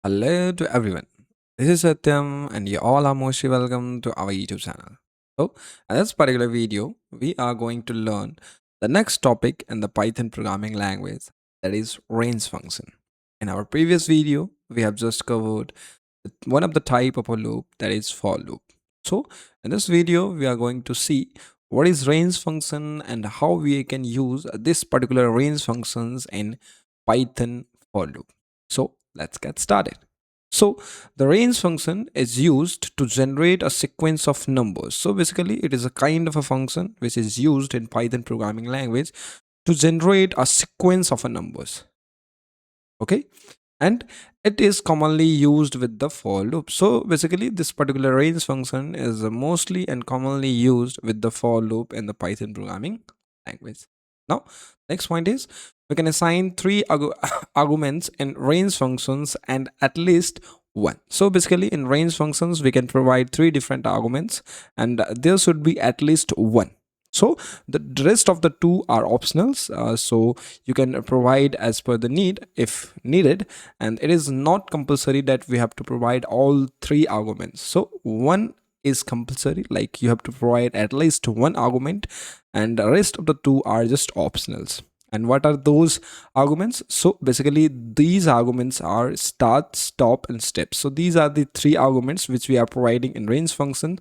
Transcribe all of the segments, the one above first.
Hello to everyone. This is Satyam, and you all are mostly welcome to our YouTube channel. So, in this particular video, we are going to learn the next topic in the Python programming language, that is range function. In our previous video, we have just covered one of the type of a loop, that is for loop. So, in this video, we are going to see what is range function and how we can use this particular range functions in Python for loop. So, let's get started. So the range function is used to generate a sequence of numbers. So basically it is a kind of a function which is used in Python programming language to generate a sequence of a numbers. Okay. And it is commonly used with the for loop. So basically this particular range function is mostly and commonly used with the for loop in the Python programming language. Now, next point is we can assign three arguments in range functions and at least one. So basically in range functions, we can provide three different arguments and there should be at least one. So the rest of the two are optionals. So you can provide as per the need if needed, and it is not compulsory that we have to provide all three arguments. So one is compulsory, like you have to provide at least one argument, and the rest of the two are just optionals. And what are those arguments? So basically these arguments are start, stop, and step. So these are the three arguments which we are providing in range function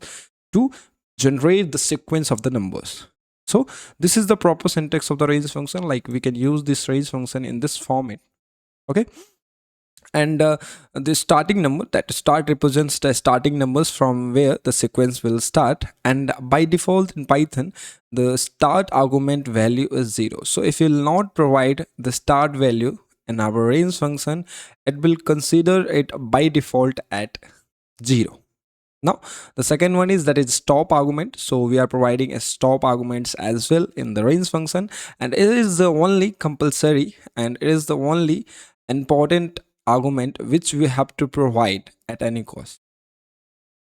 to generate the sequence of the numbers. So this is the proper syntax of the range function. Like we can use this range function in this format. Okay. And the starting number, that start represents the starting numbers from where the sequence will start, and by default in Python the start argument value is 0. So if you will not provide the start value in our range function, it will consider it by default at 0. Now the second one is that is stop argument. So we are providing a stop arguments as well in the range function, and it is the only compulsory and it is the only important argument which we have to provide at any cost.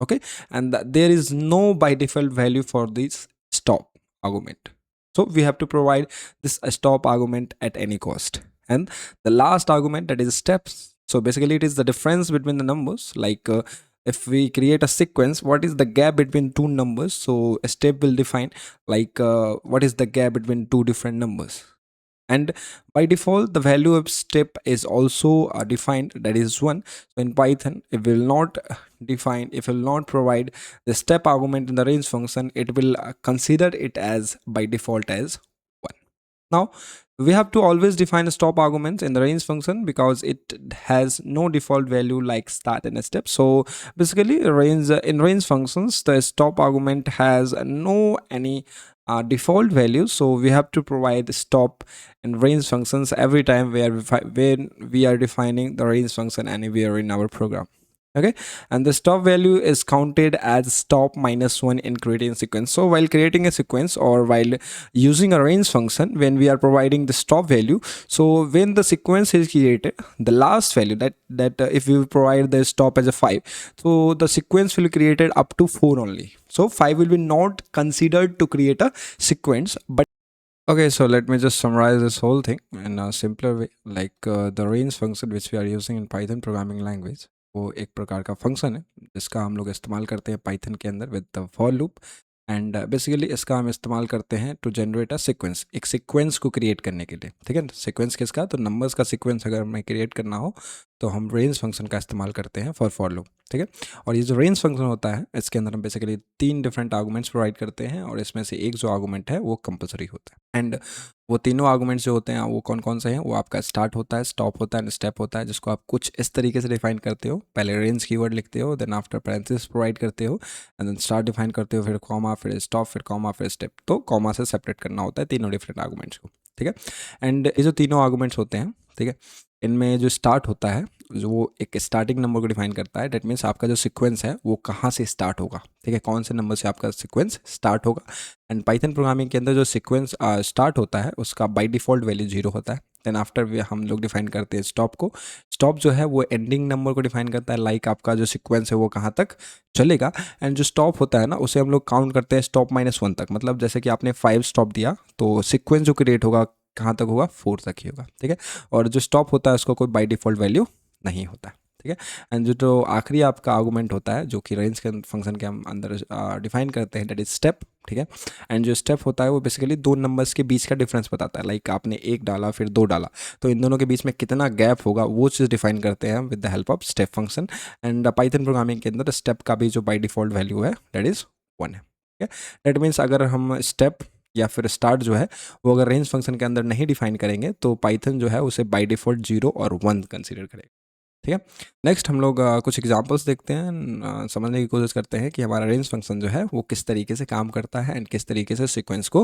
Okay, and there is no by default value for this stop argument, so we have to provide this stop argument at any cost. And the last argument, that is steps. So basically it is the difference between the numbers, like if we create a sequence, what is the gap between two numbers? So a step will define like what is the gap between two different numbers. And by default the value of step is also defined, that is 1. So in Python, if we will not define, if we will not provide the step argument in the range function, it will consider it as by default as 1. Now we have to always define stop arguments in the range function because it has no default value like start and a step. So basically range in range functions, the stop argument has no any default value, so we have to provide stop and range functions every time when we are defining the range function anywhere in our program. Okay, and the stop value is counted as stop minus 1 in creating a sequence. So while creating a sequence or while using a range function, when we are providing the stop value, so when the sequence is created, the last value that if we provide the stop as a 5, so the sequence will be created up to 4 only. So 5 will be not considered to create a sequence. But okay, so let me just summarize this whole thing in a simpler way. Like the range function which we are using in Python programming language, वो एक प्रकार का function है जिसका हम लोग इस्तेमाल करते हैं पाइथन के अंदर with the for loop. And basically इसका हम इस्तेमाल करते हैं टू जनरेट अ सीक्वेंस, एक सीक्वेंस को क्रिएट करने के लिए। ठीक है, सीक्वेंस किसका? तो नंबर्स का सीक्वेंस अगर हमें क्रिएट करना हो तो हम रेंज फंक्शन का इस्तेमाल करते हैं फॉर लूप। ठीक है, और ये जो रेंज फंक्शन होता है इसके अंदर हम बेसिकली 3 डिफरेंट आर्गूमेंट्स प्रोवाइड करते हैं और इसमें से एक जो आर्गूमेंट है वो कंपलसरी होता है। एंड वो तीनों आर्गूमेंट्स जो होते हैं वो कौन कौन से हैं? वो आपका स्टार्ट होता है, स्टॉप होता है एंड स्टेप होता है, जिसको आप कुछ इस तरीके से डिफाइन करते हो। पहले रेंज कीवर्ड लिखते हो, देन आफ्टर पैरेंथेसिस प्रोवाइड करते हो, एंड देन स्टार्ट डिफाइन करते हो, फिर कॉमा, फिर स्टॉप, फिर कॉमा, फिर स्टेप। तो कॉमा से सेपरेट करना होता है तीनों डिफरेंट आर्गूमेंट्स को। ठीक है, एंड ये जो तीनों आर्गूमेंट्स होते हैं, ठीक है, इनमें जो स्टार्ट होता है जो वो एक स्टार्टिंग नंबर को डिफाइन करता है। डेट मीन्स आपका जो सीक्वेंस है वो कहाँ से स्टार्ट होगा। ठीक है, कौन से नंबर से आपका सीक्वेंस स्टार्ट होगा। एंड पाइथन प्रोग्रामिंग के अंदर जो सीक्वेंस स्टार्ट होता है उसका बाय डिफ़ॉल्ट वैल्यू 0 होता है। देन आफ्टर हम लोग डिफाइन करते हैं स्टॉप को। स्टॉप जो है वो एंडिंग नंबर को डिफाइन करता है, लाइक आपका जो सीक्वेंस है वो कहाँ तक चलेगा। एंड जो स्टॉप होता है ना उसे हम लोग काउंट करते हैं स्टॉप -1 तक। मतलब जैसे कि आपने 5 स्टॉप दिया तो सीक्वेंस जो क्रिएट होगा कहाँ तक होगा? 4 तक ही होगा। ठीक है, और जो स्टॉप होता है उसको कोई बाय डिफ़ॉल्ट वैल्यू नहीं होता है। ठीक है। एंड जो आखिरी आपका आर्गूमेंट होता है जो कि रेंज के फंक्शन के हम अंदर डिफाइन करते हैं, दैट इज स्टेप, ठीक है। एंड जो स्टेप होता है वो बेसिकली दो नंबर्स के बीच का डिफरेंस बताता है, लाइक आपने एक डाला फिर दो डाला, तो इन दोनों के बीच में कितना गैप होगा वो चीज़ डिफाइन करते हैं हम with the help of step function. And Python programming के अंदर स्टेप का भी जो बाई डिफॉल्ट वैल्यू है दैट इज़ 1 है, ठीक है। दैट मीन्स अगर हम स्टेप या फिर स्टार्ट जो है वो अगर रेंज फंक्शन के अंदर नहीं डिफाइन करेंगे तो पाइथन जो है उसे बाई डिफॉल्ट 0 और 1 कंसिडर करेगा, ठीक है। नेक्स्ट हम लोग कुछ एग्जांपल्स देखते हैं, समझने की कोशिश करते हैं कि हमारा रेंज फंक्शन जो है वो किस तरीके से काम करता है एंड किस तरीके से सीक्वेंस को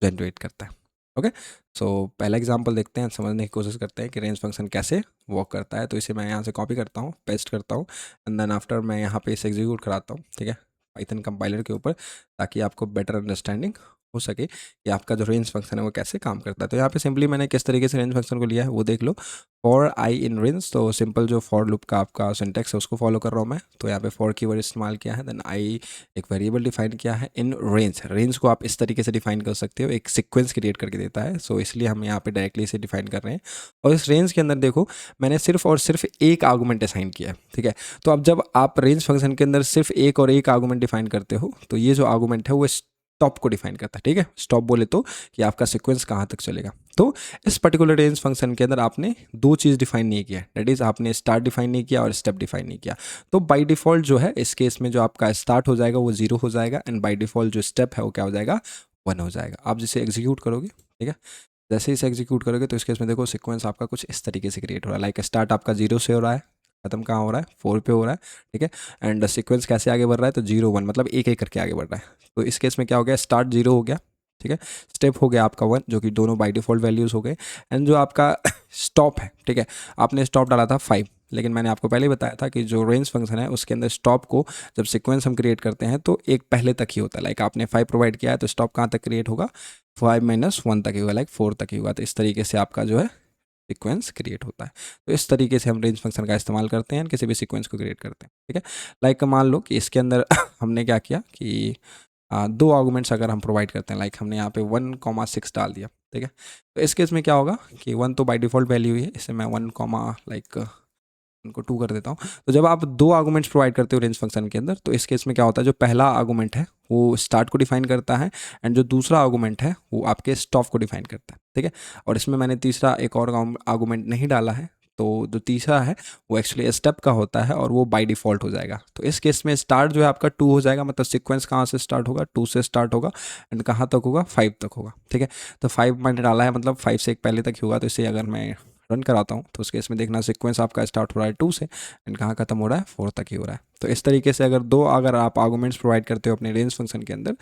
जनरेट करता है। ओके, सो पहला एग्जांपल देखते हैं, समझने की कोशिश करते हैं कि रेंज फंक्शन कैसे वर्क करता है। तो इसे मैं यहाँ से कॉपी करता हूँ, पेस्ट करता हूँ एंड देन आफ्टर मैं यहाँ पे इसे एग्जीक्यूट कराता हूँ, ठीक है, पाइथन कंपाइलर के ऊपर, ताकि आपको बेटर अंडरस्टैंडिंग हो सके कि आपका जो रेंज फंक्शन है वो कैसे काम करता है। तो यहाँ पे सिंपली मैंने किस तरीके से रेंज फंक्शन को लिया है वो देख लो। फॉर आई इन रेंज, तो सिंपल जो फॉर लूप का आपका सिंटेक्स है उसको फॉलो कर रहा हूँ मैं। तो यहाँ पे फॉर कीवर्ड इस्तेमाल किया है, देन आई एक वेरिएबल डिफाइन किया है इन रेंज। रेंज को आप इस तरीके से डिफाइन कर सकते हो, एक सीक्वेंस क्रिएट करके देता है, सो इसलिए हम यहाँ पे डायरेक्टली इसे डिफाइन कर रहे हैं। और इस रेंज के अंदर देखो मैंने सिर्फ और सिर्फ एक आर्गूमेंट असाइन किया है, ठीक है। तो अब जब आप रेंज फंक्शन के अंदर सिर्फ एक और एक आर्गूमेंट डिफाइन करते हो तो ये जो आर्गूमेंट है वो स्टॉप को डिफाइन करता है, ठीक है। स्टॉप बोले तो कि आपका सीक्वेंस कहाँ तक चलेगा। तो इस पर्टिकुलर रेंज फंक्शन के अंदर आपने दो चीज़ डिफाइन नहीं किया, दैट इज आपने स्टार्ट डिफाइन नहीं किया और स्टेप डिफाइन नहीं किया। तो बाय डिफॉल्ट जो है इस केस में जो आपका स्टार्ट हो जाएगा वो 0 हो जाएगा एंड बाय डिफॉल्ट जो स्टेप है वो क्या हो जाएगा, 1 हो जाएगा। आप जिसे एग्जीक्यूट करोगे, ठीक है, जैसे ही इसे एग्जीक्यूट करोगे तो इस केस में देखो सीक्वेंस आपका कुछ इस तरीके से क्रिएट हो रहा है, लाइक स्टार्ट आपका 0 से हो रहा है, खत्म कहाँ हो रहा है 4 पे हो रहा है, ठीक है। एंड सीक्वेंस कैसे आगे बढ़ रहा है, तो 0 1 मतलब एक एक करके आगे बढ़ रहा है। तो इस केस में क्या हो गया, स्टार्ट 0 हो गया, ठीक है, स्टेप हो गया आपका 1 जो कि दोनों बाय डिफॉल्ट वैल्यूज़ हो गए, एंड जो आपका स्टॉप है, ठीक है, आपने स्टॉप डाला था 5, लेकिन मैंने आपको पहले ही बताया था कि जो रेंज फंक्शन है उसके अंदर स्टॉप को जब सीक्वेंस हम क्रिएट करते हैं तो एक पहले तक ही होता है, लाइक आपने 5 प्रोवाइड किया है तो स्टॉप कहाँ तक क्रिएट होगा, 5 - 1 तक ही होगा, लाइक 4 तक ही होगा। तो इस तरीके से आपका जो है सीक्वेंस क्रिएट होता है। तो इस तरीके से हम रेंज फंक्शन का इस्तेमाल करते हैं किसी भी सीक्वेंस को क्रिएट करते हैं, ठीक है। लाइक मान लो कि इसके अंदर हमने क्या किया कि दो आर्गूमेंट्स अगर हम प्रोवाइड करते हैं, लाइक हमने यहाँ पे 1,6 डाल दिया, ठीक है। तो इस केस में क्या होगा कि 1 तो बाय डिफॉल्ट वैल्यू ही है, इसे मैं 1, लाइक उनको 2 कर देता हूँ। तो जब आप दो आर्गूमेंट्स प्रोवाइड करते हो रेंज फंक्शन के अंदर तो इस केस में क्या होता है, जो पहला आर्गूमेंट है वो स्टार्ट को डिफाइन करता है एंड जो दूसरा आर्गूमेंट है वो आपके स्टॉप को डिफाइन करता है, ठीक है। और इसमें मैंने तीसरा एक और आर्गूमेंट नहीं डाला है, तो जो तीसरा है वो एक्चुअली स्टेप का होता है और वो बाय डिफॉल्ट हो जाएगा। तो इस केस में स्टार्ट जो है आपका 2 हो जाएगा, मतलब सीक्वेंस कहाँ से स्टार्ट होगा, 2 से स्टार्ट होगा एंड कहाँ तक होगा, 5 तक होगा, ठीक है। तो 5 मैंने डाला है मतलब 5 से एक पहले तक ही होगा, तो इसे अगर मैं रन कराता हूँ तो उसके इसमें देखना सीक्वेंस आपका स्टार्ट हो रहा है 2 से एंड कहाँ खत्म हो रहा है, 4 तक ही हो रहा है। तो इस तरीके से अगर आप आर्गूमेंट्स प्रोवाइड करते हो अपने रेंज फंक्शन के अंदर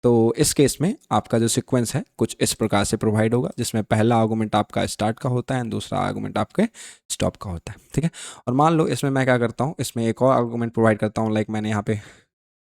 तो इस केस में आपका जो सीक्वेंस है कुछ इस प्रकार से प्रोवाइड होगा, जिसमें पहला आर्गूमेंट आपका स्टार्ट का होता है एंड दूसरा आर्गूमेंट आपके स्टॉप का होता है, ठीक है। और मान लो इसमें मैं क्या करता हूँ, इसमें एक और आर्गूमेंट प्रोवाइड करता हूँ, लाइक मैंने यहाँ पे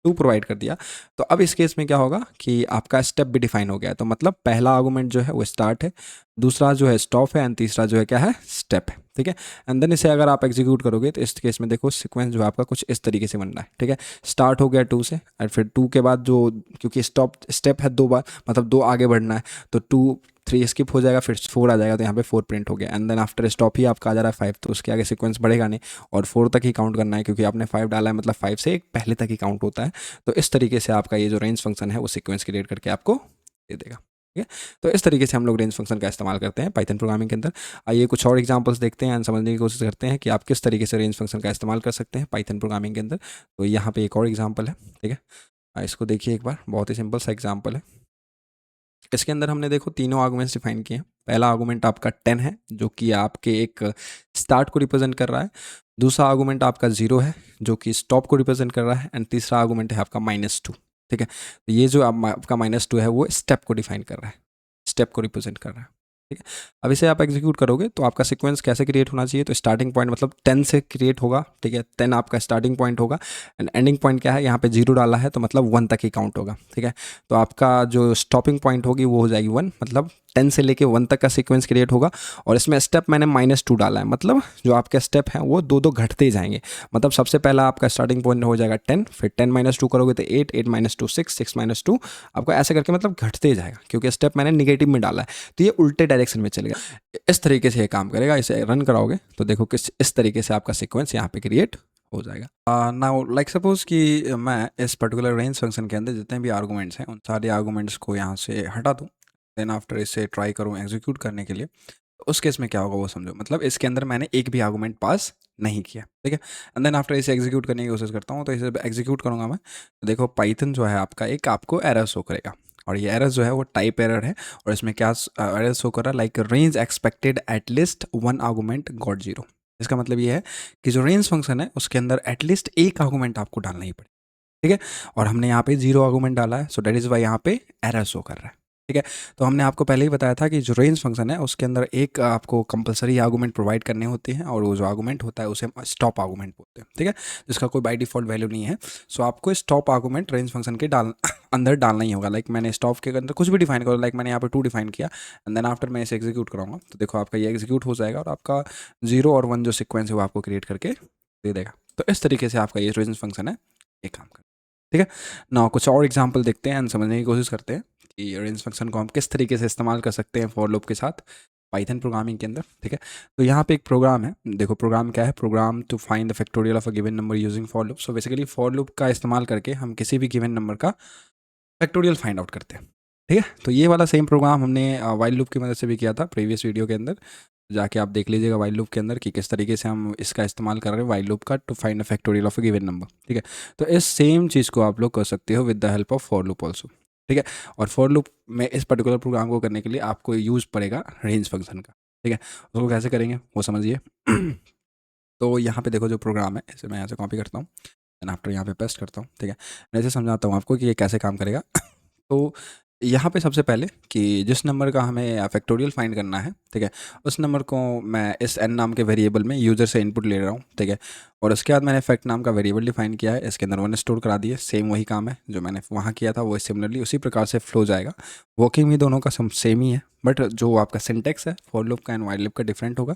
2 प्रोवाइड कर दिया। तो अब इस केस में क्या होगा कि आपका स्टेप भी डिफाइन हो गया है, तो मतलब पहला आर्गूमेंट जो है वो स्टार्ट है, दूसरा जो है स्टॉप है एंड तीसरा जो है क्या है, स्टेप है, ठीक है। एंड देन इसे अगर आप एग्जीक्यूट करोगे तो इस केस में देखो सीक्वेंस जो है आपका कुछ इस तरीके से बन रहा है, ठीक है। स्टार्ट हो गया 2 से और फिर 2 के बाद जो, क्योंकि स्टेप है 2 बार मतलब 2 आगे बढ़ना है, तो 2 3 स्किप हो जाएगा, फिर 4 आ जाएगा, तो यहाँ पे 4 प्रिंट हो गया एंड देन आफ्टर स्टॉप ही आपका आ जा रहा है 5, तो उसके आगे सीक्वेंस बढ़ेगा नहीं और 4 तक ही काउंट करना है, क्योंकि आपने 5 डाला है मतलब 5 से एक पहले तक ही काउंट होता है। तो इस तरीके से आपका ये जो रेंज फंक्शन है वो सीक्वेंस क्रिएट करके आपको दे देगा, ठीक है। तो इस तरीके से हम लोग रेंज फंक्शन का इस्तेमाल करते हैं पाइथन प्रोग्रामिंग के अंदर। आइए कुछ और एग्जांपल्स देखते हैं एंड समझने की कोशिश करते हैं कि आप किस तरीके से रेंज फंक्शन का इस्तेमाल कर सकते हैं पाइथन प्रोग्रामिंग के अंदर। तो यहाँ पे एक और एग्जाम्पल है, ठीक है, इसको देखिए एक बार, बहुत ही सिंपल सा एग्जाम्पल है। इसके अंदर हमने देखो तीनों आर्गूमेंट्स डिफाइन किए हैं। पहला आर्गूमेंट आपका 10 है जो कि आपके एक स्टार्ट को रिप्रेजेंट कर रहा है, दूसरा आर्गूमेंट आपका 0 है जो कि स्टॉप को रिप्रेजेंट कर रहा है एंड तीसरा आर्गूमेंट है आपका -2, ठीक है। तो ये जो आपका -2 है वो स्टेप को डिफाइन कर रहा है, स्टेप को रिप्रेजेंट कर रहा है, ठीक है। अब इसे आप एग्जीक्यूट करोगे तो आपका सीक्वेंस कैसे क्रिएट होना चाहिए, तो स्टार्टिंग पॉइंट मतलब 10 से क्रिएट होगा, ठीक है, 10 आपका स्टार्टिंग पॉइंट होगा एंड एंडिंग पॉइंट क्या है, यहाँ पे 0 डाला है तो मतलब 1 तक ही काउंट होगा, ठीक है। तो आपका जो स्टॉपिंग पॉइंट होगी वो हो जाएगी 1, मतलब 10 से लेके 1 तक का सीक्वेंस क्रिएट होगा। और इसमें स्टेप मैंने -2 डाला है, मतलब जो आपके स्टेप हैं वो दो घटते ही जाएंगे। मतलब सबसे पहला आपका स्टार्टिंग पॉइंट हो जाएगा 10, फिर 10 - 2 करोगे तो 8, 8 - 2 6, 6 - 2 आपको ऐसे करके मतलब घटते ही जाएगा, क्योंकि स्टेप मैंने निगेटिव में डाला है। तो ये उल्टे डायरेक्शन में चलेगा। इस तरीके से ये काम करेगा। इसे रन कराओगे तो देखो किस इस तरीके से आपका सीक्वेंस यहाँ पे क्रिएट हो जाएगा। नाउ लाइक सपोज कि मैं इस पर्टिकुलर रेंज फंक्शन के अंदर जितने भी आर्गूमेंट्स हैं उन सारे आर्गूमेंट्स को यहाँ से हटा दूँ, देन आफ्टर इसे ट्राई करूँ एग्जीक्यूट करने के लिए, तो उस केस में क्या होगा वो समझो। मतलब इसके अंदर मैंने एक भी आर्गूमेंट पास नहीं किया, ठीक है। एंड देन आफ्टर इसे एग्जीक्यूट करने की कोशिश करता हूँ, तो इसे एग्जीक्यूट करूँगा मैं, तो देखो पाइथन जो है आपका एक आपको एरर शो करेगा, और ये एरर जो है वो टाइप एरर है। और इसमें क्या एरर शो कर रहा है, like range expected at least one argument got zero. इसका मतलब ये है कि जो रेंज फंक्शन है उसके अंदर एटलीस्ट एक आर्गूमेंट आपको डालना ही पड़े, ठीक है। और हमने यहाँ पे जीरो आर्गूमेंट डाला है, सो दैट इज़ वाई यहाँ पे एरर शो कर रहा है, ठीक है। तो हमने आपको पहले ही बताया था कि जो रेंज फंक्शन है उसके अंदर एक आपको कंपलसरी आर्गूमेंट प्रोवाइड करने होते हैं, और वो जो आर्गूमेंट होता है उसे हम स्टॉप आर्गूमेंट बोलते हैं, ठीक है, जिसका कोई बाय डिफॉल्ट वैल्यू नहीं है। सो आपको स्टॉप आर्गूमेंट रेंज फंक्शन के अंदर डालना ही होगा। लाइक मैंने स्टॉप के अंदर कुछ भी डिफाइन करो, लाइक मैंने यहाँ पे 2 डिफाइन किया, एंड देन आफ्टर मैं इसे एग्जीक्यूट कराऊंगा, तो देखो आपका ये एग्जीक्यूट हो जाएगा और आपका 0 और 1 जो सिक्वेंस है वो आपको क्रिएट करके दे देगा। तो इस तरीके से आपका ये रेंज फंक्शन है ये काम कर, ठीक है ना। कुछ और एग्जाम्पल देखते हैं एंड समझने की कोशिश करते हैं कि रेंज फंक्शन को हम किस तरीके से इस्तेमाल कर सकते हैं फॉर लूप के साथ पाइथन प्रोग्रामिंग के अंदर, ठीक है। तो यहाँ पे एक प्रोग्राम है, देखो प्रोग्राम क्या है, program to find the factorial of a given number using for loop. So basically for loop का इस्तेमाल करके हम किसी भी गिवन नंबर का फैक्टोरियल फाइंड आउट करते हैं, ठीक है। तो ये वाला सेम प्रोग्राम हमने वाइल लूप की मदद से भी किया था प्रीवियस वीडियो के अंदर, जाके आप देख लीजिएगा वाइल लूप के अंदर कि किस तरीके से हम इसका इस्तेमाल कर रहे हैं वाइल लूप का to find a factorial of a given number, ठीक है। तो इस सेम चीज़ को आप लोग कर सकते हो with the help of for loop also, ठीक है। और फॉर लूप में इस पर्टिकुलर प्रोग्राम को करने के लिए आपको यूज़ पड़ेगा रेंज फंक्शन का, ठीक है। उसको कैसे करेंगे वो समझिए। तो यहाँ पे देखो जो प्रोग्राम है इसे मैं यहाँ से कॉपी करता हूँ, एंड आफ्टर यहाँ पे पेस्ट करता हूँ, ठीक है। मैं इसे समझाता हूँ आपको कि ये कैसे काम करेगा। तो यहाँ पे सबसे पहले कि जिस नंबर का हमें फैक्टोरियल फाइंड करना है, ठीक है, उस नंबर को मैं इस n नाम के वेरिएबल में यूज़र से इनपुट ले रहा हूँ, ठीक है। और उसके बाद मैंने फैक्ट नाम का वेरिएबल डिफाइन किया है, इसके अंदर 1 स्टोर करा दिए। सेम वही काम है जो मैंने वहाँ किया था, वो सिमिलरली उसी प्रकार से फ्लो जाएगा। वर्किंग भी दोनों का सेम ही है, बट जो आपका सिंटेक्स है फॉर लूप का एंड वाइल लूप का डिफरेंट होगा,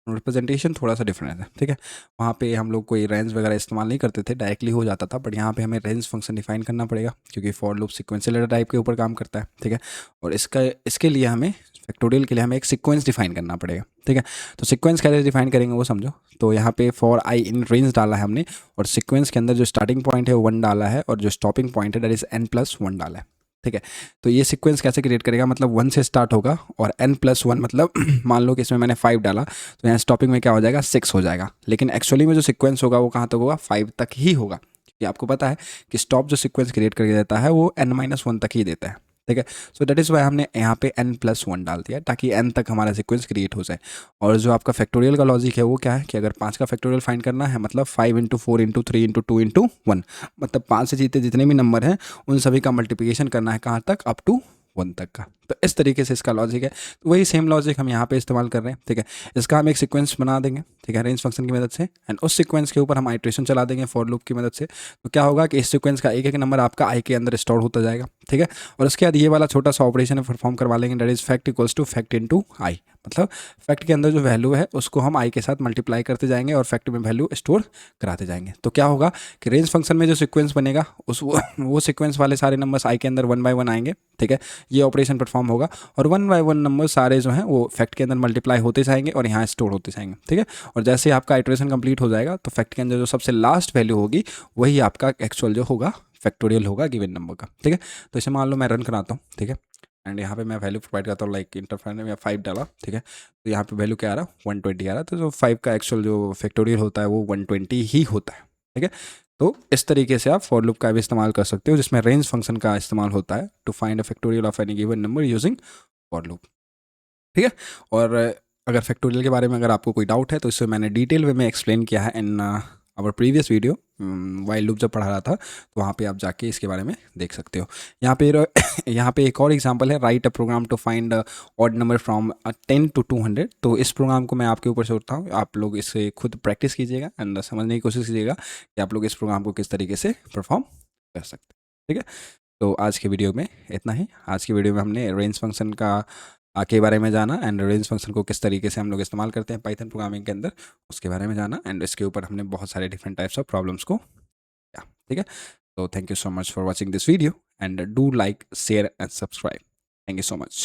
रिप्रेजेंटेशन थोड़ा सा डिफरेंट है, ठीक है। वहाँ पे हम लोग कोई रेंज वगैरह इस्तेमाल नहीं करते थे, डायरेक्टली हो जाता था, बट यहाँ पे हमें रेंज फंक्शन डिफाइन करना पड़ेगा क्योंकि फॉर लूप सिक्वेंशियल टाइप के ऊपर काम करता है, ठीक है। और इसके लिए हमें फैक्टोरियल के लिए हमें एक सीक्वेंस डिफाइन करना पड़ेगा, ठीक है। तो सीक्वेंस कैसे डिफाइन करेंगे वो समझो। तो यहाँ पे फॉर आई इन रेंज डाला है हमने, और सीक्वेंस के अंदर जो स्टार्टिंग पॉइंट है वो 1 डाला है, और जो स्टॉपिंग पॉइंट है दैट इज n+1 डाला है, ठीक है। तो ये सीक्वेंस कैसे क्रिएट करेगा, मतलब 1 से स्टार्ट होगा और n+1 मतलब मान लो कि इसमें मैंने 5 डाला, तो यहाँ स्टॉपिंग में क्या हो जाएगा 6 हो जाएगा, लेकिन एक्चुअली में जो सीक्वेंस होगा वो कहाँ तक होगा 5 तक ही होगा, क्योंकि आपको पता है कि स्टॉप जो सीक्वेंस क्रिएट करके देता है वो n-1 तक ही देता है, ठीक है। सो दैट इज़ वाई हमने यहाँ पे n+1 डाल दिया ताकि n तक हमारा सीक्वेंस क्रिएट हो जाए। और जो आपका फैक्टोरियल का लॉजिक है वो क्या है कि अगर 5 का फैक्टोरियल फाइंड करना है, मतलब 5 × 4 × 3 × 2 × 1, मतलब 5 से जीते जितने भी नंबर हैं उन सभी का मल्टीप्लिकेशन करना है कहाँ तक, अप टू 1 तक का। तो इस तरीके से इसका लॉजिक है, तो वही सेम लॉजिक हम यहाँ पे इस्तेमाल कर रहे हैं, ठीक है। इसका हम एक सीक्वेंस बना देंगे, ठीक है, रेंज फंक्शन की मदद से, एंड उस सीक्वेंस के ऊपर हम आइट्रेशन चला देंगे फॉर लूप की मदद से। तो क्या होगा कि इस सीक्वेंस का एक एक नंबर आपका आई के अंदर स्टोर होता जाएगा, ठीक है। और उसके बाद ये वाला छोटा सा ऑपरेशन है परफॉर्म करवा लेंगे, that is fact equals to fact into I, मतलब फैक्ट के अंदर जो वैल्यू है उसको हम आई के साथ मल्टीप्लाई करते जाएंगे और फैक्ट में वैल्यू स्टोर कराते जाएंगे। तो क्या होगा कि रेंज फंक्शन में जो सीक्वेंस बनेगा उस वो सीक्वेंस वाले सारे नंबर्स आई के अंदर 1 बाय 1 आएंगे, ठीक है। ये ऑपरेशन परफॉर्म होगा और 1 बाय 1 नंबर सारे जो हैं वो फैक्ट के अंदर मल्टीप्लाई होते जाएंगे और यहाँ स्टोर होते जाएंगे, ठीक है। और जैसे आपका आइट्रेशन कंप्लीट हो जाएगा तो फैक्ट के अंदर जो सबसे लास्ट वैल्यू होगी वही आपका एक्चुअल जो होगा फैक्टोरियल होगा गिवन नंबर का, ठीक है। तो इसे मान लो मैं रन कराता हूँ, ठीक है, एंड यहाँ पे मैं वैल्यू प्रोवाइड करता हूँ, लाइक इंटरफेरेंस में 5 डाला, ठीक है। तो यहाँ पे वैल्यू क्या आ रहा है 120 आ रहा है, तो जो 5 का एक्चुअल जो फैक्टोरियल होता है वो 120 ही होता है, ठीक है। तो इस तरीके से आप फॉर लूप का भी इस्तेमाल कर सकते हो जिसमें रेंज फंक्शन का इस्तेमाल होता है to find a factorial of any given number using for loop, ठीक है। और अगर फैक्टोरियल के बारे में अगर आपको कोई डाउट है तो इसे मैंने डिटेल वे में एक्सप्लेन किया है in our previous video, while loop जब पढ़ा रहा था, तो वहाँ पे आप जाके इसके बारे में देख सकते हो। यहाँ पे यहाँ पे एक और एग्जांपल है, write a program to find odd number from 10 to 200। तो इस प्रोग्राम को मैं आपके ऊपर छोड़ता हूँ, आप लोग इसे खुद प्रैक्टिस कीजिएगा एंड समझने की कोशिश कीजिएगा कि आप लोग इस प्रोग्राम को किस तरीके से परफॉर्म कर सकते हैं, ठीक है। तो आज के वीडियो में इतना ही। आज की वीडियो में हमने रेंज फंक्शन का के बारे में जाना एंड रेंज फंक्शन को किस तरीके से हम लोग इस्तेमाल करते हैं पाइथन प्रोग्रामिंग के अंदर, उसके बारे में जाना, एंड इसके ऊपर हमने बहुत सारे डिफरेंट टाइप्स ऑफ प्रॉब्लम्स को किया, ठीक है। तो thank you so much for watching this video and do like share and subscribe. Thank you so much.